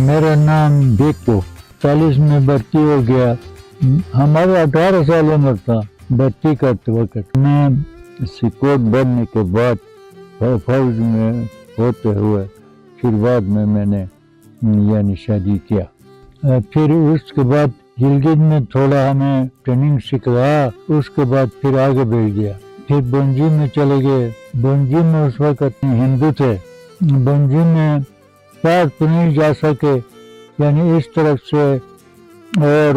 میرا نام بیکو 40 میں بھرتی ہو گیا. ہمارا 18 سال عمر تھا بھرتی کرتے وقت. میں سکوٹ بننے کے بعد فوج میں ہوتے ہوئے پھر بعد میں نے یعنی شادی کیا. پھر اس کے بعد گلگت میں تھوڑا ہمیں ٹریننگ سکھایا. اس کے بعد پھر آگے بڑھ گیا. پھر بنجی میں چلے گئے. بنجی میں اس وقت ہندو تھے. بنجی میں پار تو نہیں جا سکے یعنی اس طرف سے اور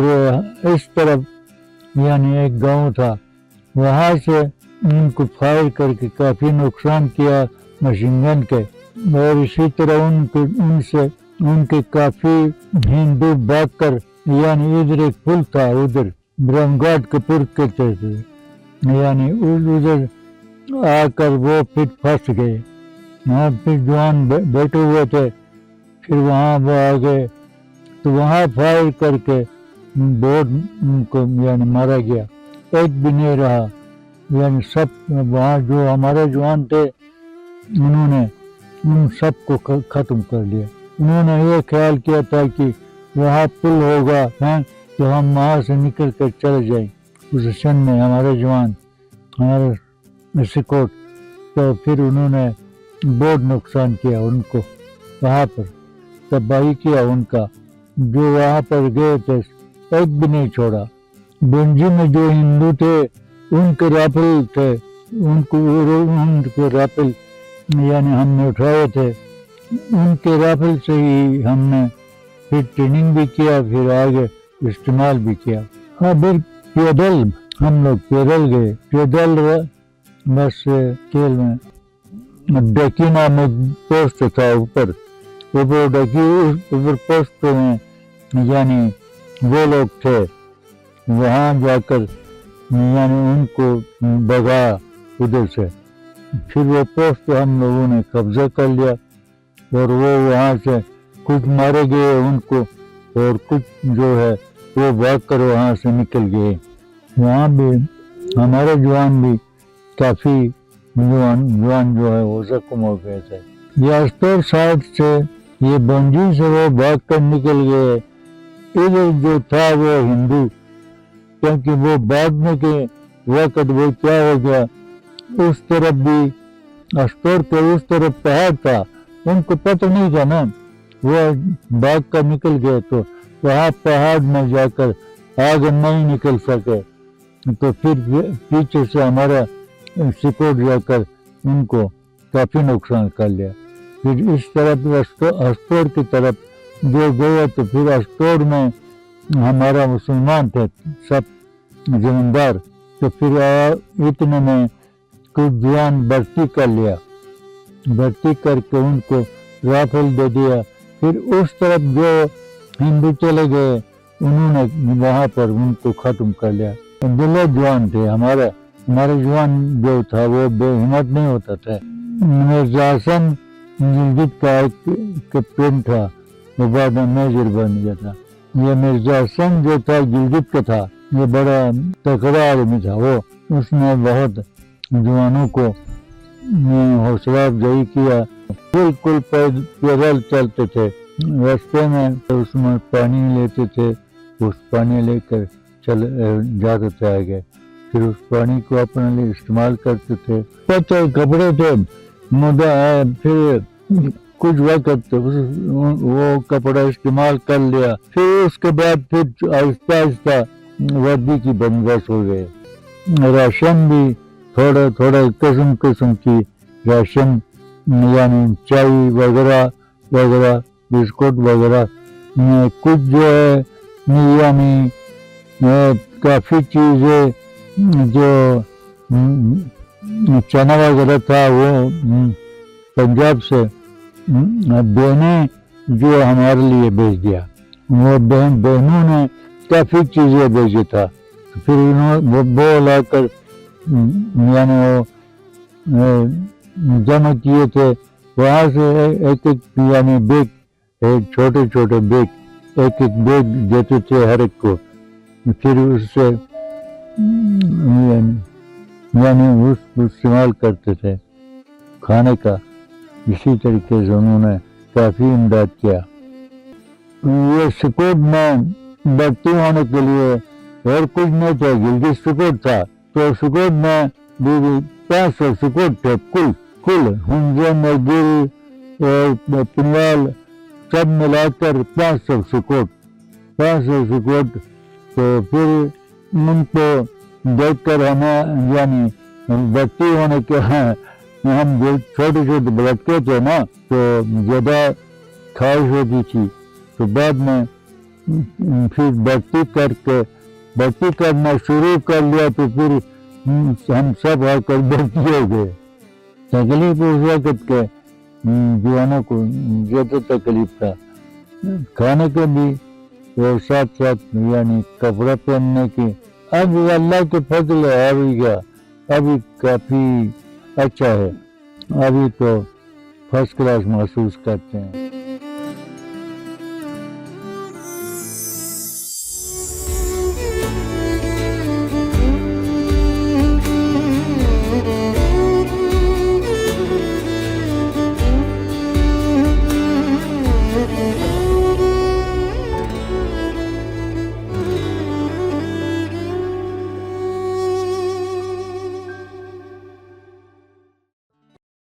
اس طرف یعنی ایک گاؤں تھا وہاں سے ان کو فائر کر کے کافی نقصان کیا مشین گن کے. اور اسی طرح ان کے کافی ہندو بھاگ کر یعنی ادھر ایک پل تھا ادھر برہم گھاٹ کے پور کہتے تھے یعنی ادھر آ کر وہ پھر پھنس گئے. وہاں پھر جوان بیٹھے ہوئے تھے. پھر وہاں وہ آ گئے تو وہاں فائر کر کے بہت ان کو یعنی مارا گیا. ایک بھی نہیں رہا یعنی سب وہاں جو ہمارے جوان تھے انہوں نے ان سب کو ختم کر لیا. انہوں نے یہ خیال کیا تھا کہ وہاں پل ہوگا تو ہم وہاں سے نکل کر چلے جائیں. اس سن میں ہمارے جوان ہمارے سکوٹ تو پھر انہوں نے بہت نقصان کیا ان کو. وہاں پر تباہی کیا ان کا. جو وہاں پر گئے تھے ایک بھی نہیں چھوڑا. بنجی میں جو ہندو تھے ان کے رافل تھے ان کو رافل یعنی ہم نے اٹھائے تھے. ان کے رافل سے ہی ہم نے پھر ٹریننگ بھی کیا پھر آگے استعمال بھی کیا. ہاں پھر پیدل ہم لوگ پیدل گئے. پیدل بس کیل میں ڈکی نام ایک پوسٹ تھا اوپر ڈکی اوپر پوسٹ میں یعنی وہ لوگ تھے. وہاں جا کر یعنی ان کو بھگایا ادھر سے. پھر وہ پوسٹ ہم لوگوں نے قبضہ کر لیا اور وہ وہاں سے کچھ مارے گئے ان کو اور کچھ جو ہے وہ بھاگ کر وہاں سے نکل گئے. وہاں بھی ہمارے جوان بھی کافی جوان جو ہے وہ زخم ہو گئے تھے. یہ استور سائڈ سے یہ بنجی سے وہ بھاگ کر نکل گئے. ادھر جو تھا وہ ہندو کیونکہ وہ بھاگنے کے وقت وہ کیا ہو گیا اس طرف بھی استور کے اس طرف پہاڑ تھا. ان کو پتہ نہیں تھا نا وہ بھاگ کر نکل گئے تو وہاں پہاڑ میں جا کر آگے نہیں نکل سکے تو پھر پیچھے سے ہمارا سپورٹ جا کر ان کو کافی نقصان کر لیا. پھر اس طرف استور کی طرف جو گئے تو پھر استور میں ہمارا مسلمان تھے سب زمیندار تو پھر اتنے میں کچھ جوان بھرتی کر لیا. بھرتی کر کے ان کو رافل دے دیا. پھر اس طرف جو ہندو چلے گئے انہوں نے وہاں پر ان کو ختم کر لیا. دلے جوان تھے ہمارے جوان جو تھا وہ بے ہمت نہیں ہوتا تھا. مرزا حسن گلگت کا ایک کیپٹن تھا وہ بعد میں میجر بن گیا تھا. یہ مرزا حسن جو تھا گلگت کا تھا یہ بڑا تکڑا آدمی تھا. وہ اس نے بہت جوانوں کو حوصلہ افزائی کیا. بالکل پیدل چلتے تھے. راستے میں اس میں پانی لیتے تھے. اس پانی لے کر جاتے تھے آگے. پھر اس پانی کو اپنے لیے استعمال کرتے تھے. کپڑے تھے پھر کچھ وقت وہ کپڑا استعمال کر لیا. پھر اس کے بعد پھر آہستہ آہستہ وردی کی بندوبست ہو گئے. راشن بھی تھوڑا قسم کی راشن یعنی چائے وغیرہ بسکٹ وغیرہ کچھ جو ہے یعنی کافی چیزیں جو چنا وغیرہ تھا وہ پنجاب سے بہنیں جو ہمارے لیے بھیج دیا. وہ بہنوں نے کافی چیزیں بھیجی تھا. پھر انہوں وہ لا کر یعنی وہ جمع کیے تھے. وہاں سے ایک یعنی بیگ چھوٹے بیگ ایک بیگ دیتے تھے ہر ایک کو. پھر اس سے یعنی اس کو استعمال کرتے تھے کھانے کا. اسی طریقے سے انہوں نے کافی امداد کیا. یہ سکوٹ میں بھرتی ہونے کے لیے اور کچھ نہیں تھا، گلگت سکوٹ تھا، تو سکوٹ میں بھی 500 سکوٹ تھے کل ہنزے مزدوری اور پنوال سب ملا کر 500 سکوٹ. تو پھر ان کو دیکھ کر ہمیں یعنی بھرتی ہونے کے ہم چھوٹے بچے تھے نا، تو زیادہ خواہش ہوتی تھی. تو بعد میں پھر بھرتی کرنا شروع کر لیا، تو پھر ہم سب آ کر بھرتی ہو گئے. تکلیف اس وقت کے جوانوں کو زیادہ تکلیف تھا، کھانے کے بھی اور ساتھ یعنی کپڑا پہننے کی. اب اللہ کے فضل ہے، ابھی کافی اچھا ہے، ابھی تو فرسٹ کلاس محسوس کرتے ہیں.